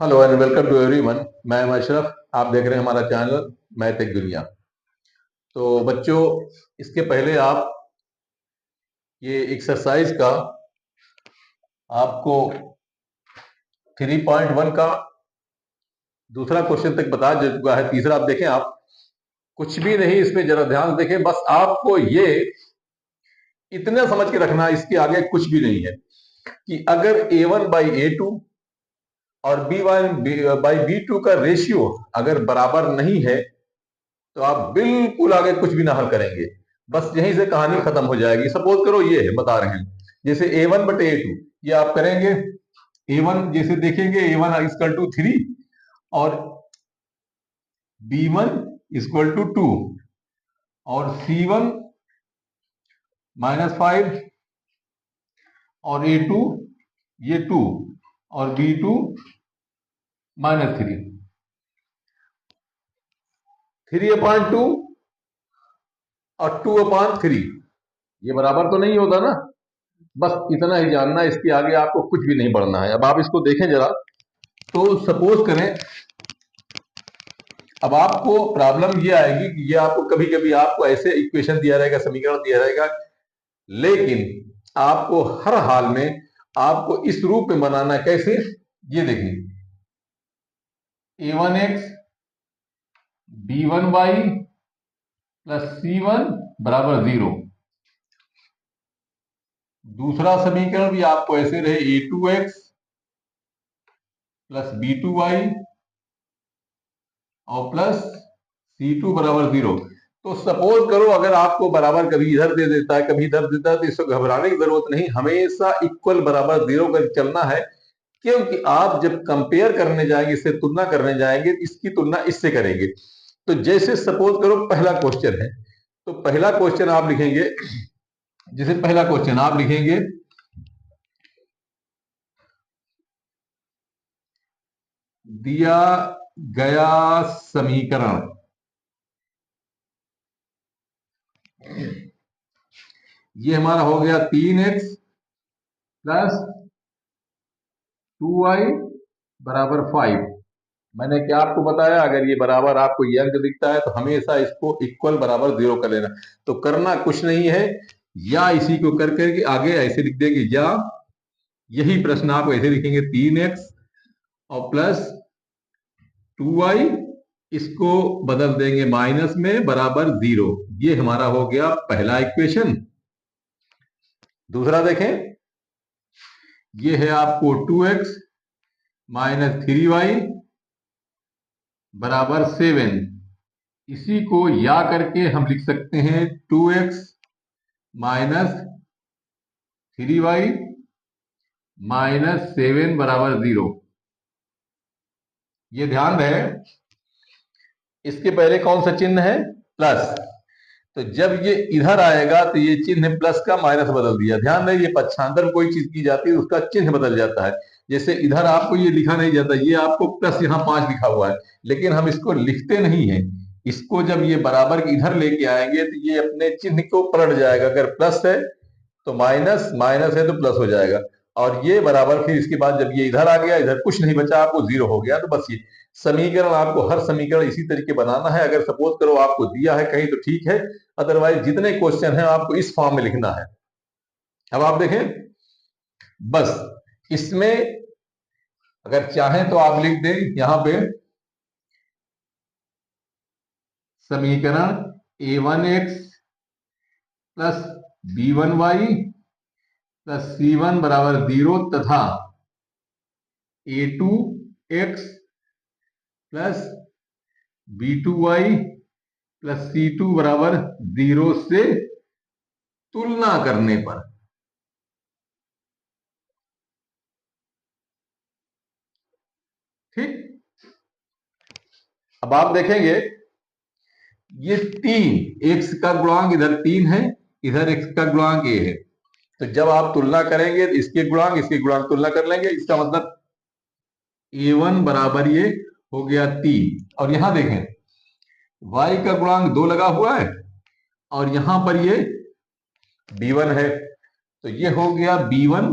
Hello and welcome to everyone. मैं am Ashraf, आप देख रहे हैं हमारा चैनल मैथ टेक दुनिया। तो बच्चों, इसके पहले आप ये एक्सरसाइज का आपको 3.1 का दूसरा क्वेश्चन तक बता चुका है। तीसरा आप देखें, आप कुछ भी नहीं, इसमें जरा ध्यान से देखें। बस आपको ये इतना समझ के रखना, इसके आगे कुछ भी नहीं है कि अगर A1 बाई A2 और B1 बाई B2 का रेशियो अगर बराबर नहीं है तो आप बिल्कुल आगे कुछ भी ना हल करेंगे। बस यहीं से कहानी खत्म हो जाएगी। सपोज करो ये है, बता रहे हैं, जैसे A1 बटे A2, ये आप करेंगे। A1 जैसे देखेंगे, A1 इक्वल टू 3 और B1 इक्वल टू 2 और C1 -5 और A2 ये 2 और B2 -3, 3/2 और 2/3, ये बराबर तो नहीं होता ना। बस इतना ही जानना है, इसके आगे आपको कुछ भी नहीं पढ़ना है। अब आप इसको देखें जरा। तो सपोज करें, अब आपको प्रॉब्लम ये आएगी कि ये आपको कभी कभी आपको ऐसे इक्वेशन दिया रहेगा, समीकरण दिया रहेगा, लेकिन आपको हर हाल में आपको इस रूप में बनाना है। कैसे? ये देखिए, A1x B1y प्लस C1 बराबर 0। दूसरा समीकरण भी आपको ऐसे रहे, A2x प्लस B2y और प्लस C2 बराबर 0। तो सपोज करो अगर आपको बराबर कभी इधर दे देता है कभी इधर देता है, तो इसको घबराने की जरूरत नहीं, हमेशा इक्वल बराबर 0 कर चलना है। क्योंकि आप जब कंपेयर करने जाएंगे, इससे तुलना करने जाएंगे, इसकी तुलना इससे करेंगे। तो जैसे सपोज करो पहला क्वेश्चन है, तो पहला क्वेश्चन आप लिखेंगे, जैसे पहला क्वेश्चन आप लिखेंगे दिया गया समीकरण ये हमारा हो गया 3x प्लस 2y बराबर 5। मैंने क्या आपको बताया, अगर ये बराबर आपको ये अंक दिखता है तो हमेशा इसको इक्वल बराबर 0 कर लेना। तो करना कुछ नहीं है, या इसी को कर करके आगे ऐसे लिख देंगे, या यही प्रश्न आप ऐसे लिखेंगे 3x और प्लस 2y, इसको बदल देंगे माइनस में, बराबर 0। ये हमारा हो गया पहला इक्वेशन। दूसरा देखें, ये है आपको 2x माइनस 3y बराबर 7। इसी को या करके हम लिख सकते हैं 2x माइनस 3y माइनस 7 बराबर 0। ये ध्यान रहे, इसके पहले कौन सा चिन्ह है? प्लस। तो जब ये इधर आएगा तो ये चिन्ह प्लस का माइनस बदल दिया। ध्यान रहे, ये पक्षांतर कोई चीज की जाती है उसका चिन्ह बदल जाता है। जैसे इधर आपको ये लिखा नहीं जाता, ये आपको प्लस यहाँ 5 लिखा हुआ है, लेकिन हम इसको लिखते नहीं है। इसको जब ये बराबर इधर लेके आएंगे तो ये अपने चिन्ह को पलट जाएगा। अगर प्लस है तो माइनस, माइनस है तो प्लस हो जाएगा, और ये बराबर, फिर इसके बाद जब ये इधर आ गया, इधर कुछ नहीं बचा, आपको 0 हो गया। तो बस ये समीकरण, आपको हर समीकरण इसी तरीके बनाना है। अगर सपोज करो आपको दिया है कहीं तो ठीक है, अदरवाइज जितने क्वेश्चन है आपको इस फॉर्म में लिखना है। अब आप देखें, बस इसमें अगर चाहें तो आप लिख दें यहां पे समीकरण A1x plus B1y plus C1 बराबर 0 तथा A2x plus B2y plus C2 बराबर 0 से तुलना करने पर। ठीक, अब आप देखेंगे ये 3 x का गुणांक इधर 3 है, इधर x का गुणांक a है। तो जब आप तुलना करेंगे तो इसके गुणांक तुलना कर लेंगे। इसका मतलब A1 बराबर ये हो गया 3, और यहां देखें y का गुणांक 2 लगा हुआ है और यहां पर ये B1 है, तो ये हो गया B1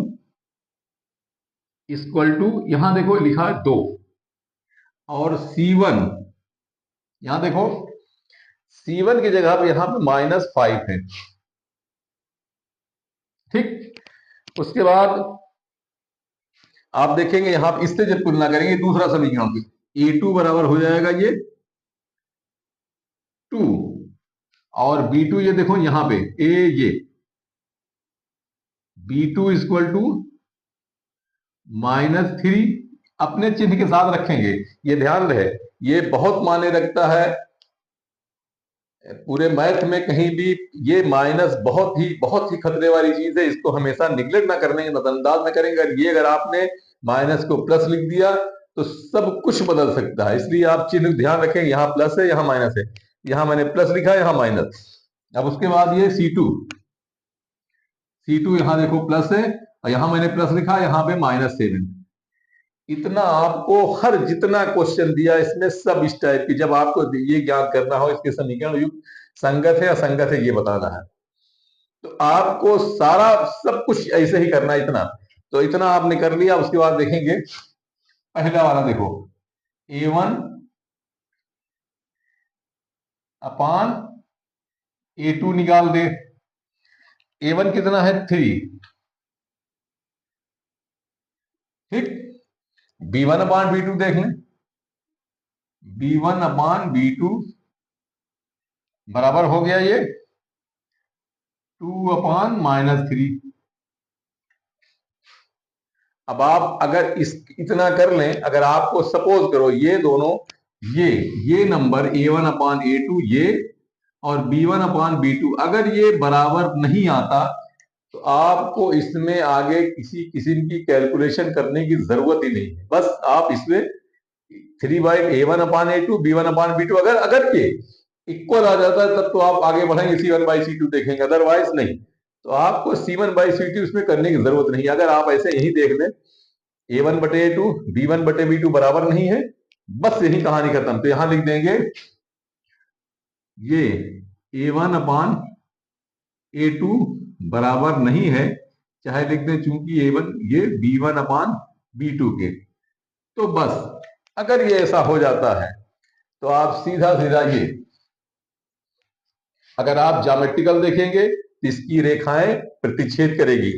इक्वल टू, यहां देखो लिखा है 2, और C1, यहां देखो C1 की जगह पे यहां पे -5 है। ठीक, उसके बाद आप देखेंगे यहां पे इससे जब तुलना करेंगे दूसरा समीकरण की A2 बराबर हो जाएगा ये 2, और B2 ये देखो यहां पे ये B2 इक्वल टू -3, अपने चिन्ह के साथ रखेंगे। ये ध्यान रहे, ये बहुत मायने रखता है पूरे मैथ में। कहीं भी ये माइनस बहुत ही खतरे वाली चीज है, इसको हमेशा निगलेक्ट ना करने, नजरअंदाज ना करेंगे। ये अगर आपने माइनस को प्लस लिख दिया तो सब कुछ बदल सकता है, इसलिए आप चिन्ह ध्यान रखें, यहाँ प्लस है यहाँ माइनस है, यहाँ मैंने प्लस लिखा यहाँ माइनस। अब उसके बाद ये C2 यहाँ देखो प्लस है, और यहाँ मैंने प्लस लिखा, यहाँ पे -7। इतना आपको हर जितना क्वेश्चन दिया इसमें सब इस टाइप की, जब आपको ये ज्ञात करना हो इसके समीकरण युक्त संगत है असंगत है ये बताना है, तो आपको सारा सब कुछ ऐसे ही करना है। इतना तो इतना आपने कर लिया। उसके बाद देखेंगे पहला वाला, देखो A1 अपान A2 निकाल दे। A1 कितना है 3, ठीक। B1 अपान B2 देख लें, B1 अपान B2 बराबर हो गया ये 2 अपान -3। अब आप अगर इस इतना कर लें, अगर आपको सपोज करो ये दोनों ये नंबर A1 अपान A2 ये और B1 अपान B2 अगर ये बराबर नहीं आता तो आपको इसमें आगे किसी किस्म की कैलकुलेशन करने की जरूरत ही नहीं है। बस आप इसमें 3/A1 अपान A2 B1 अपान B2 अगर ये इक्वल आ जाता है तब तो आप आगे बढ़ेंगे, C1/C2 देखेंगे, अदरवाइज नहीं। तो आपको C1/C2 इसमें करने की जरूरत नहीं। अगर आप ऐसे यही देख लें A1/A2 B1/B2 बराबर नहीं है, बस यही कहानी खत्म। तो यहां लिख देंगे ये A1 अपान A2 बराबर नहीं है, चाहे लिख दें चूंकि A1 ये B1 अपान B2 के। तो बस अगर ये ऐसा हो जाता है तो आप सीधा सीधा ये, अगर आप ज्योमेट्रिकल देखेंगे तो इसकी रेखाएं प्रतिच्छेद करेगी,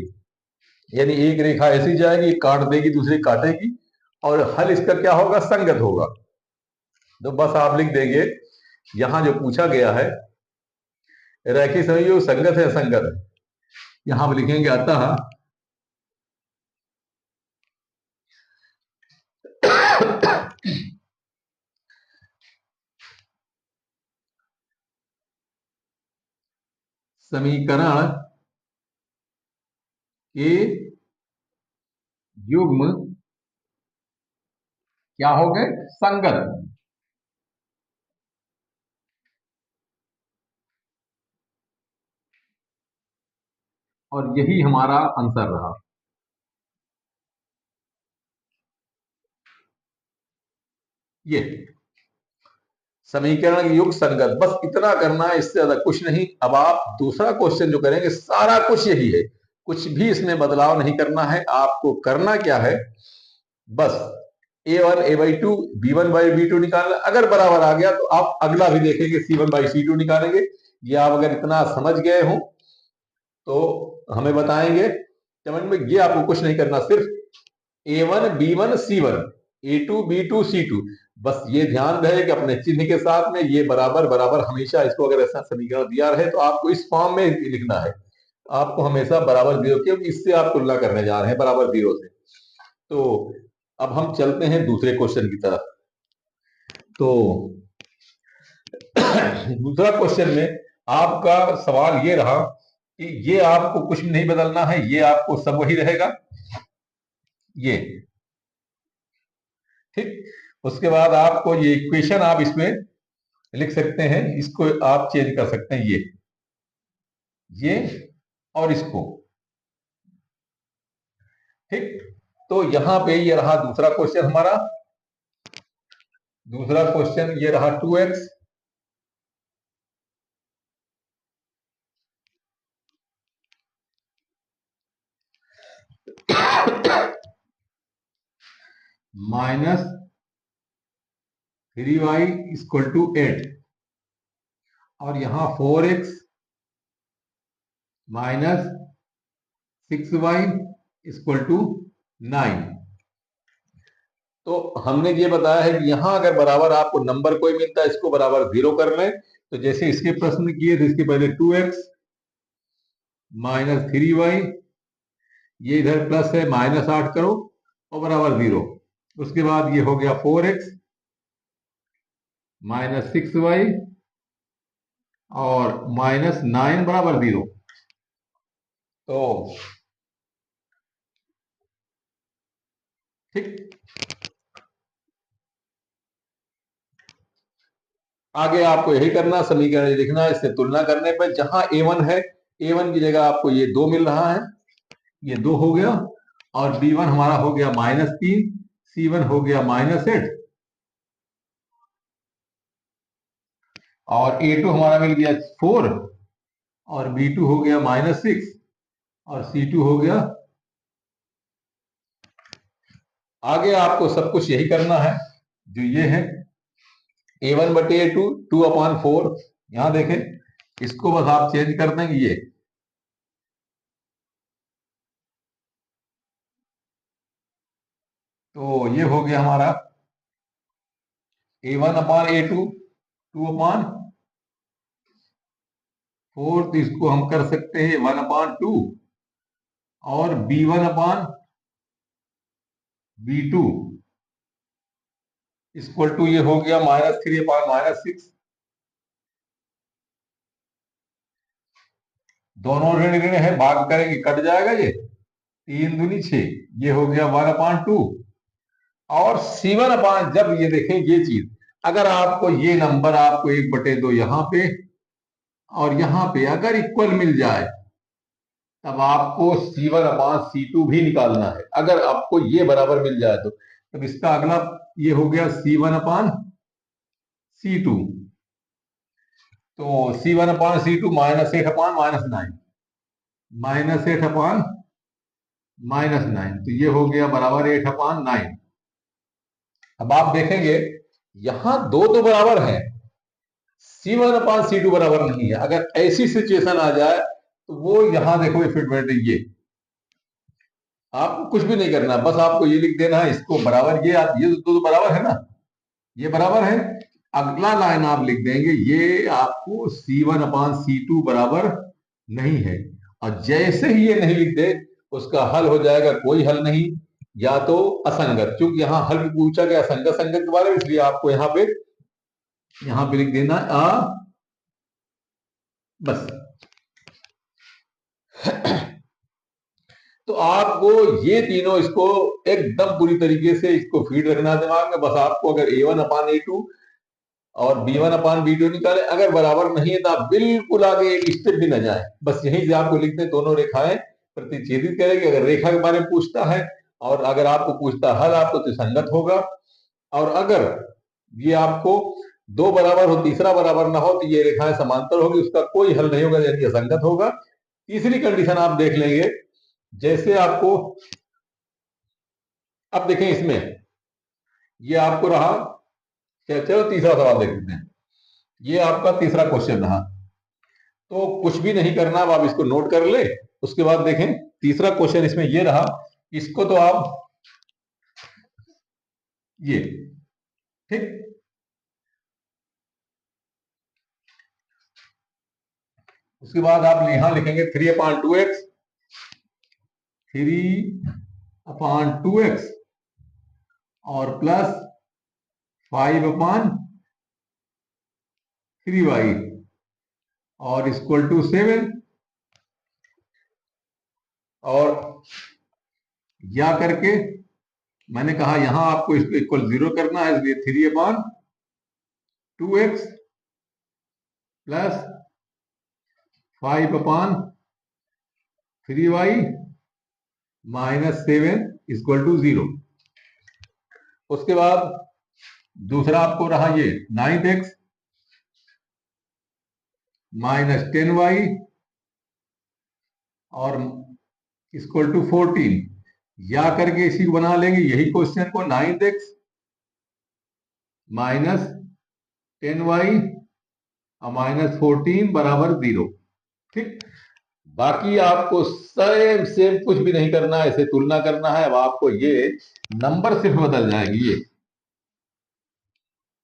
यानी एक रेखा ऐसी जाएगी काट देगी दूसरी काटेगी, और हल इसका क्या होगा, संगत होगा। तो बस आप लिख देंगे यहां जो पूछा गया है रैखिक संयोग संगत है असंगत है, यहां पर लिखेंगे अतः समीकरण के युग्म क्या हो गए, संगत। और यही हमारा आंसर रहा। ये समीकरण युग संगत, बस इतना करना है, इससे ज्यादा कुछ नहीं। अब आप दूसरा क्वेश्चन जो करेंगे सारा कुछ यही है, कुछ भी इसमें बदलाव नहीं करना है। आपको करना क्या है, बस A1 A/2 B1/B2 निकालना। अगर बराबर आ गया तो आप अगला भी देखेंगे C1/C2 निकालेंगे। ये आप अगर इतना समझ गए हो तो हमें बताएंगे समझ में। ये आपको कुछ नहीं करना, सिर्फ A1 B1 C1 A2 B2 C2, बस ये ध्यान रहे कि अपने चिन्ह के साथ में ये बराबर बराबर हमेशा, इसको अगर ऐसा समीकरण दिया रहे तो आपको इस फॉर्म में लिखना है। आपको हमेशा बराबर 0, क्योंकि इससे आप तुलना करने जा रहे हैं बराबर 0 से। तो अब हम चलते हैं दूसरे क्वेश्चन की तरफ। तो दूसरा क्वेश्चन में आपका सवाल ये रहा कि ये आपको कुछ नहीं बदलना है, ये आपको सब वही रहेगा ये, ठीक। उसके बाद आपको ये इक्वेशन आप इसमें लिख सकते हैं, इसको आप चेंज कर सकते हैं, ये और इसको, ठीक। तो यहां पे ये रहा दूसरा क्वेश्चन हमारा। दूसरा क्वेश्चन ये रहा 2x minus 3y equal to 8 और यहां 4x minus 6y equal to 9। तो हमने ये बताया है कि यहां अगर बराबर आपको नंबर कोई मिलता है इसको बराबर 0 कर लें। तो जैसे इसके प्रश्न किए थे इसके पहले 2x माइनस 3y, ये इधर प्लस है माइनस 8 करो और बराबर 0। उसके बाद ये हो गया 4x माइनस 6y और माइनस 9 बराबर 0। तो ठीक, आगे आपको यही करना, समीकरण लिखना, इससे तुलना करने पर जहां a1 है a1 की जगह आपको ये 2 मिल रहा है, ये 2 हो गया और b1 हमारा हो गया -3, c1 हो गया -8 और a2 हमारा मिल गया 4 और b2 हो गया -6 और c2 हो गया। आगे आपको सब कुछ यही करना है जो ये है a1 बटे a2 2/4। यहां देखें इसको बस आप चेंज कर देंगे, ये तो ये हो गया हमारा a1/a2 2/4। तो इसको हम कर सकते हैं 1/2 और b1/b2 इक्वल टू ये हो गया -3/-6। दोनों ऋण ऋण है, भाग करेंगे कट जाएगा, ये 3 दूनी 6, ये हो गया 1/2 और c1 जब ये देखें ये चीज अगर आपको ये नंबर आपको 1/2 यहां पे और यहां पे अगर इक्वल मिल जाए तब आपको c1/c2 भी निकालना है। अगर आपको ये बराबर मिल जाए तो तब इसका अगला ये हो गया c1/c2। तो c1/c2 -8/-9 -8/-9, तो ये हो गया बराबर 8/9। अब आप देखेंगे यहां दो तो बराबर है, c1/c2 बराबर नहीं है। अगर ऐसी सिचुएशन आ जाए तो वो यहां देखो फिट ये आपको कुछ भी नहीं करना, बस आपको ये लिख देना है इसको बराबर, ये आप ये दो तो बराबर है ना, ये बराबर है। अगला लाइन आप लिख देंगे ये आपको c1/c2 बराबर नहीं है और जैसे ही ये नहीं लिख दे उसका हल हो जाएगा कोई हल नहीं या तो असंगत। क्योंकि यहां हल पूछा गया संगत संगत के बारे में, इसलिए आपको यहां पे लिख देना बस। तो आपको ये तीनों इसको एकदम पूरी तरीके से इसको फीड रखना दिमाग में। बस आपको अगर a1/a2 और b1/b2 निकाले अगर बराबर नहीं है तो आप बिल्कुल आगे एक स्टेप भी न जाए, बस यहीं से आपको लिखते हैं दोनों रेखाएं प्रतिच्छेदित करेगी। अगर रेखा के बारे में पूछता है और अगर आपको पूछता हल आपको तो संगत होगा, और अगर ये आपको दो बराबर हो तीसरा बराबर ना हो तो ये रेखाएं समांतर होगी, उसका कोई हल नहीं होगा यानी असंगत होगा। तीसरी कंडीशन आप देख लेंगे, जैसे आपको अब देखें इसमें ये आपको रहा, चलो तीसरा सवाल देख लेते हैं। ये आपका तीसरा क्वेश्चन रहा, तो कुछ भी नहीं करना, अब आप इसको नोट कर ले। उसके बाद देखें तीसरा क्वेश्चन इसमें ये रहा, इसको तो आप ये ठीक, उसके बाद आप यहां लिखेंगे 3/2x 3/2x और प्लस 5/3y और इक्वल टू 7 और या करके मैंने कहा यहां आपको इसको इक्वल 0 करना है, इसलिए 3/2x plus 5/3y -7 equal to 0। उसके बाद दूसरा आपको रहा ये 9x -10y और इक्वल टू 14, या करके इसी को बना लेंगे यही क्वेश्चन को 9x माइनस 10y और माइनस 14 बराबर 0। ठीक, बाकी आपको सेम सेम कुछ भी नहीं करना है, इसे तुलना करना है। अब आपको ये नंबर सिर्फ बदल जाएंगे,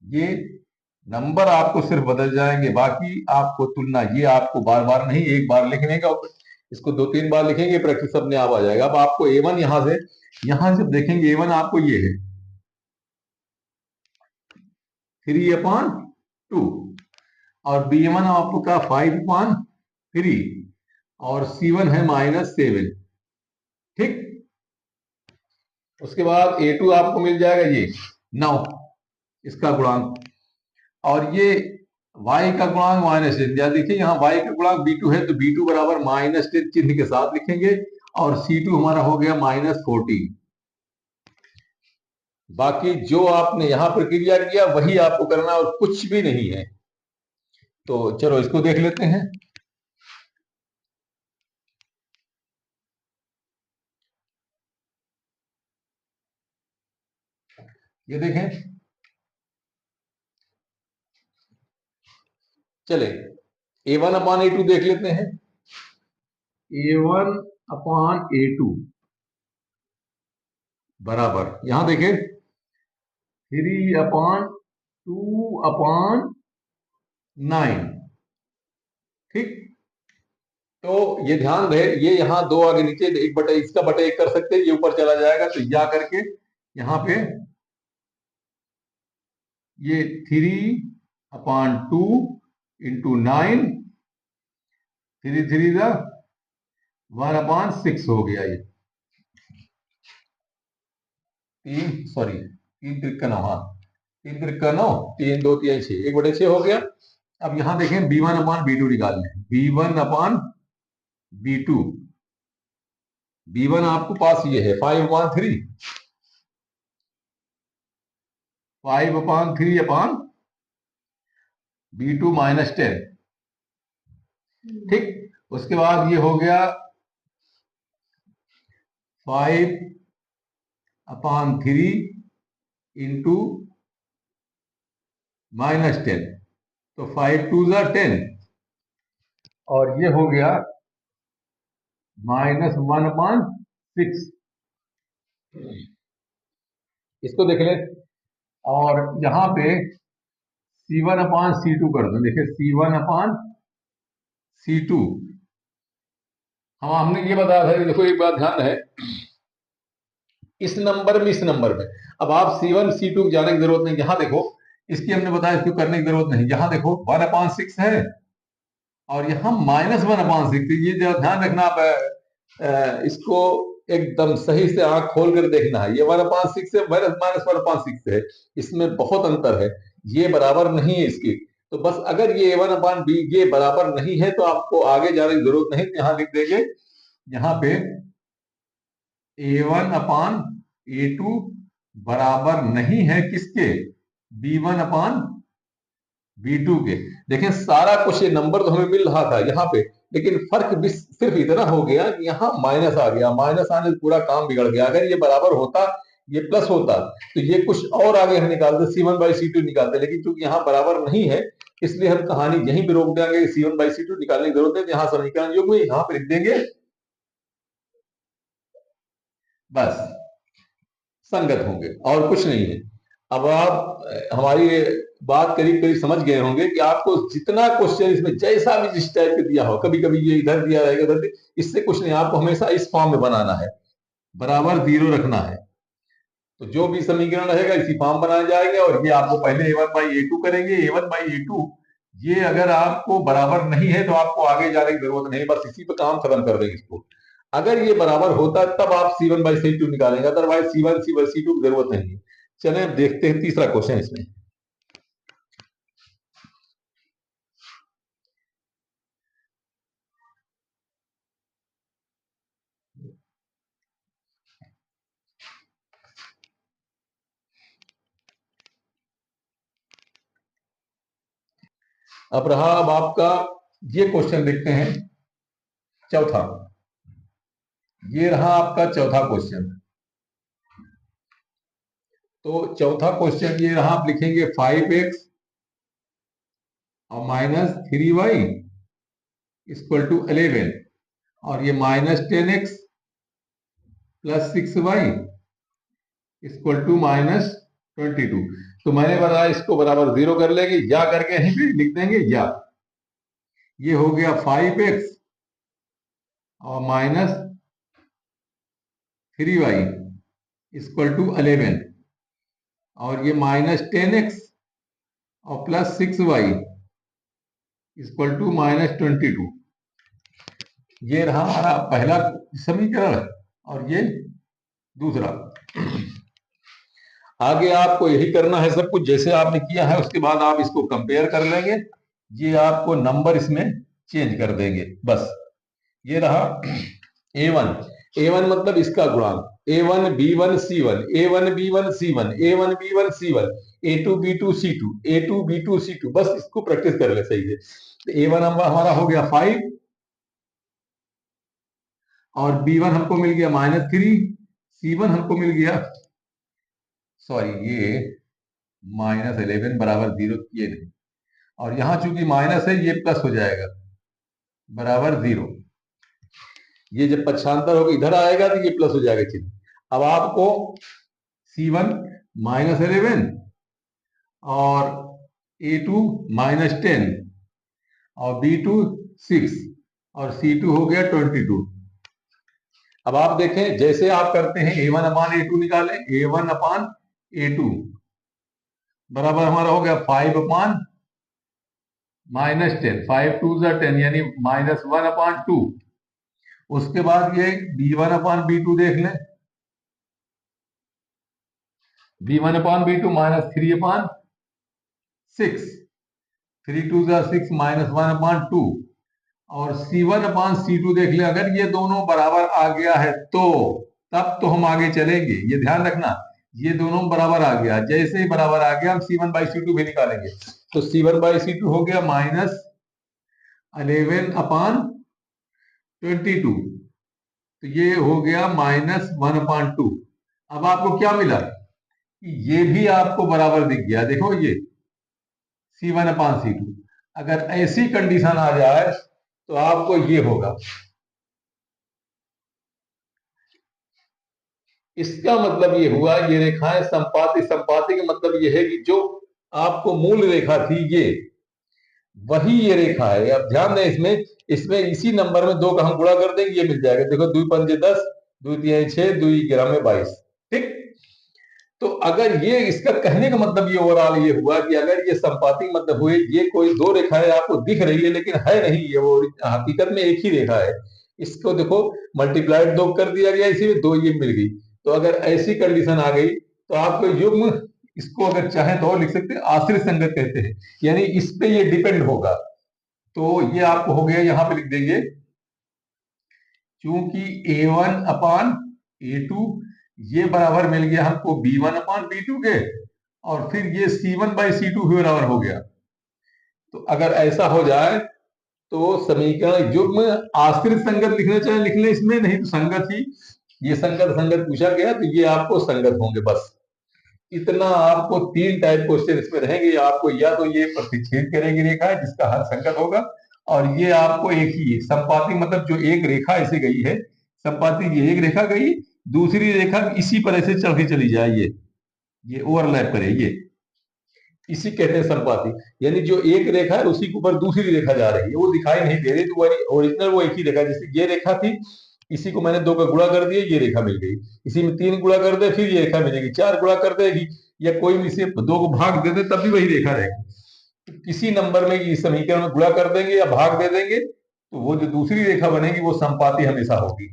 ये नंबर आपको सिर्फ बदल जाएंगे, बाकी आपको तुलना, ये आपको बार बार नहीं, एक बार लिखने का, इसको 2-3 बार लिखेंगे, प्रैक्टिस अपने आप आ जाएगा। अब आपको A1 यहां से देखेंगे, A1 आपको ये है 3/2 और B1 आपको का 5/3 और C1 है -7। ठीक, उसके बाद A2 आपको मिल जाएगा ये 9, इसका गुणांक, और ये y का गुणांक -10। या देखिए यहाँ y का गुणांक B2 है तो B2 बराबर -10 चिन्ह के साथ लिखेंगे, और C2 हमारा हो गया -14। बाकी जो आपने यहां प्रक्रिया किया वही आपको करना और कुछ भी नहीं है। तो चलो इसको देख लेते हैं। ये देखें, चले A1/A2 देख लेते हैं। A1/A2 बराबर, यहां देखें 3/2/9। ठीक, तो ये ध्यान रहे, ये यहाँ 2 आगे नीचे, एक बटे इसका बटे 1 कर सकते हैं, ये ऊपर चला जाएगा, तो या करके यहाँ पे ये 3/2 इंटू 9, 3 1/6 हो गया। ये 3 त्रिका 9, हाँ 3 त्रिका 9, 3 2 3 6, 1/6 हो गया। अब यहां देखें B1/B2 निकालने हैं। B1/B2, B1 आपको पास ये है 5/3, 5/3/B2 -10। ठीक, उसके बाद ये हो गया 5/3 इंटू -10, तो 5 2 10, और ये हो गया -1/6। इसको देख ले, और यहां पे C1/C2 कर दो। देखिए C1/C2, हमने ये बताया था, देखो एक बात ध्यान है, इस नंबर में, इस नंबर में अब आप C1 C2 जाने की जरूरत नहीं। यहां देखो, इसकी हमने बताया, इसको करने की जरूरत नहीं। यहां देखो 1/6 है और यहाँ -1/6। ये जो ध्यान रखना, आप इसको एकदम सही से आंख खोल कर देखना है। ये 1/6 से -1/6 है, इसमें बहुत अंतर है, ये बराबर नहीं है इसकी। तो बस अगर ये A1/B ये बराबर नहीं है तो आपको आगे जाने की जरूरत नहीं। यहां लिख देंगे, यहाँ पे A1/A2 बराबर नहीं है किसके, B1/B2 के। देखें सारा कुछ ये नंबर तो हमें मिल रहा था यहाँ पे, लेकिन फर्क भी सिर्फ इतना हो गया कि यहाँ माइनस आ गया। माइनस आने से पूरा काम बिगड़ गया। अगर ये बराबर होता, ये प्लस होता, तो ये कुछ और आगे हम निकालते, C1/C2 निकालते, लेकिन चूंकि यहाँ बराबर नहीं है इसलिए हम कहानी यहीं पे रोक देंगे। C1/C2 निकालने की जरूरत है, यहाँ समीकरण युग्म यहाँ पे लिख देंगे, बस संगत होंगे और कुछ नहीं है। अब आप हमारी बात करीब करीब समझ गए होंगे कि आपको जितना क्वेश्चन इसमें जैसा भी जिस टाइप के दिया हो, कभी कभी ये इधर दिया रहेगा उधर, इससे कुछ नहीं, आपको हमेशा इस फॉर्म में बनाना है, बराबर 0 रखना है। तो जो भी समीकरण रहेगा इसी फॉर्म बनाए जाएंगे, और ये आपको पहले A1/A2 करेंगे। A1/A2 ये अगर आपको बराबर नहीं है तो आपको आगे जाने की जरूरत नहीं, बस इसी पे काम खत्म कर देंगे इसको। अगर ये बराबर होता तब आप C1/C2 निकालेंगे, अदरवाइज C1/C2 की जरूरत नहीं है। चले अब देखते हैं तीसरा क्वेश्चन इसमें। अब रहा, अब आपका ये क्वेश्चन देखते हैं चौथा। ये रहा आपका चौथा क्वेश्चन। तो चौथा क्वेश्चन ये रहा, आप लिखेंगे 5x और माइनस 3y इक्वल टू 11, और ये minus 10x plus 6y equal to minus 22। तो मैंने बताया इसको बराबर 0 कर लेंगे, या करके यहीं पे लिख देंगे या। ये हो गया 5x और माइनस 3y इक्वल टू 11, और ये माइनस 10x और plus 6y equal to minus 22। ये रहा हमारा पहला समीकरण, और ये दूसरा। आगे आपको यही करना है सब कुछ जैसे आपने किया है, उसके बाद आप इसको कंपेयर कर लेंगे। ये आपको नंबर इसमें चेंज कर देंगे बस। ये रहा a1, a1 मतलब इसका गुणांक, a1 b1 c1, a1 b1 c1, a1 b1 c1, a2 b2 c2, a2 b2 c2। बस इसको प्रैक्टिस कर ले सही है। तो a1 हमारा हो गया 5, और b1 हमको मिल गया -3, c1 हमको मिल गया, सॉरी ये -11 बराबर 0 किए नहीं, और यहां चूंकि माइनस है ये प्लस हो जाएगा बराबर 0। ये जब पक्षांतर होगा इधर आएगा तो ये प्लस हो जाएगा चिन्ह। अब आपको C1 -11 और A2 -10 और B2 6 और C2 हो गया 22। अब आप देखें जैसे आप करते हैं A1 अपान A2 निकालें, A1 अपान A2 बराबर हमारा हो गया 5 अपान -10, 5 2 10 यानी -1 अपान 2। उसके बाद ये B1 अपान B2 देख लें, B1 अपान B2 -3 अपान 6, 3 2 6 -1 अपान 2, और C1 अपान C2 देख लें। अगर ये दोनों बराबर आ गया है तो तब तो हम आगे चलेंगे, ये ध्यान रखना। ये दोनों बराबर आ गया, जैसे ही बराबर आ गया हम C1 बाई C2 भी निकालेंगे। तो C1 बाई C2 हो गया -11 अपान 22, तो ये हो गया -1 अपान 2। अब आपको क्या मिला, ये भी आपको बराबर दिख गया, देखो ये C1 अपान C2। अगर ऐसी कंडीशन आ जाए तो आपको ये होगा, इसका मतलब ये हुआ ये रेखाएं संपाती, संपाती का मतलब ये है कि जो आपको मूल रेखा थी ये वही ये रेखा है। अब ध्यान दें इसमें, इसमें इसी नंबर में 2 का हम गुणा कर देंगे, ये मिल जाएगा। देखो 2 पंजे 10, 2 तिहाई 6, 2 ग्राम में 22। ठीक, तो अगर ये इसका कहने का मतलब ये ओवरऑल ये हुआ कि अगर ये संपाती मतलब हुए, ये कोई 2 रेखाएं आपको दिख रही है लेकिन है नहीं, ये वो हकीकत में एक ही रेखा है। इसको देखो मल्टीप्लाइड 2 कर दिया गया, इसी में 2 ये मिल गई। तो अगर ऐसी कंडीशन आ गई तो आपको युग्म, इसको अगर चाहे तो और लिख सकते हैं, आश्रित संगत कहते हैं, यानी इस पे ये डिपेंड होगा। तो ये आपको हो गया, यहां पे लिख देंगे चूंकि A1 अपान A2 ये बराबर मिल गया हमको B1 अपान B2 के, और फिर ये C1 बाई C2 भी बराबर हो गया। तो अगर ऐसा हो जाए तो समीकरण युग्म आश्रित संगत लिखना चाहे लिख ले, इसमें नहीं तो संगत ही, ये संगत संगत पूछा गया तो ये आपको संगत होंगे। बस इतना, आपको 3 टाइप क्वेश्चन इसमें रहेंगे। आपको या तो ये प्रतिच्छेद करेगी रेखा है जिसका हर संगत होगा, और ये आपको एक ही संपाती मतलब जो एक रेखा ऐसे गई है, संपाती ये एक रेखा गई, दूसरी रेखा इसी पर ऐसे चढ़ के चली जाए, ये ओवरलैप करे, ये इसी कहते हैं संपाती। यानी जो एक रेखा है उसी के ऊपर दूसरी रेखा जा रही है, वो दिखाई नहीं दे रही, तो ओरिजिनल वो एक ही रेखा। जैसे ये रेखा थी, इसी को मैंने 2 का गुणा कर दिया, ये रेखा मिल गई। इसी में 3 गुणा कर दे, फिर ये रेखा मिलेगी। 4 गुणा कर देगी, या कोई भी इसे 2 को भाग दे दे तब भी वही रेखा रहेगी। तो किसी नंबर में इस समीकरण में गुणा कर देंगे या भाग दे देंगे तो वो जो दूसरी रेखा बनेगी वो संपाती हमेशा होगी।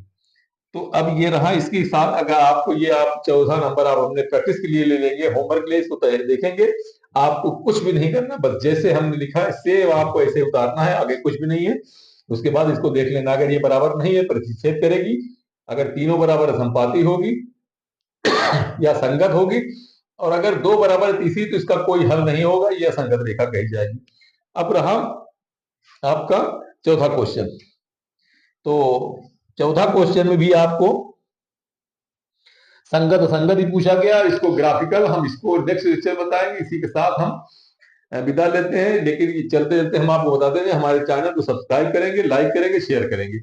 तो अब ये रहा इसके साथ। अगर आपको ये, आप चौथा नंबर आप हमने प्रैक्टिस के लिए ले लेंगे, होमवर्क के लिए इसको देखेंगे। आपको कुछ भी नहीं करना, बस जैसे हमने लिखा है सेव आपको ऐसे उतारना है, आगे कुछ भी नहीं है। उसके बाद इसको देख लेना, अगर ये बराबर नहीं है प्रतिच्छेद करेगी, अगर तीनों बराबर संपाती होगी या संगत होगी, और अगर 2 बराबर तीसरी तो इसका कोई हल नहीं होगा, यह संगत रेखा कही जाएगी। अब रहा आपका चौथा क्वेश्चन। तो चौथा क्वेश्चन में भी आपको संगत असंगत ही पूछा गया, इसको ग्राफिकल हम इसको नेक्स्ट लेक्चर बताएंगे। इसी के साथ हम विदा लेते हैं, लेकिन चलते चलते हम आपको बताते हैं हमारे चैनल को सब्सक्राइब करेंगे, लाइक करेंगे, शेयर करेंगे।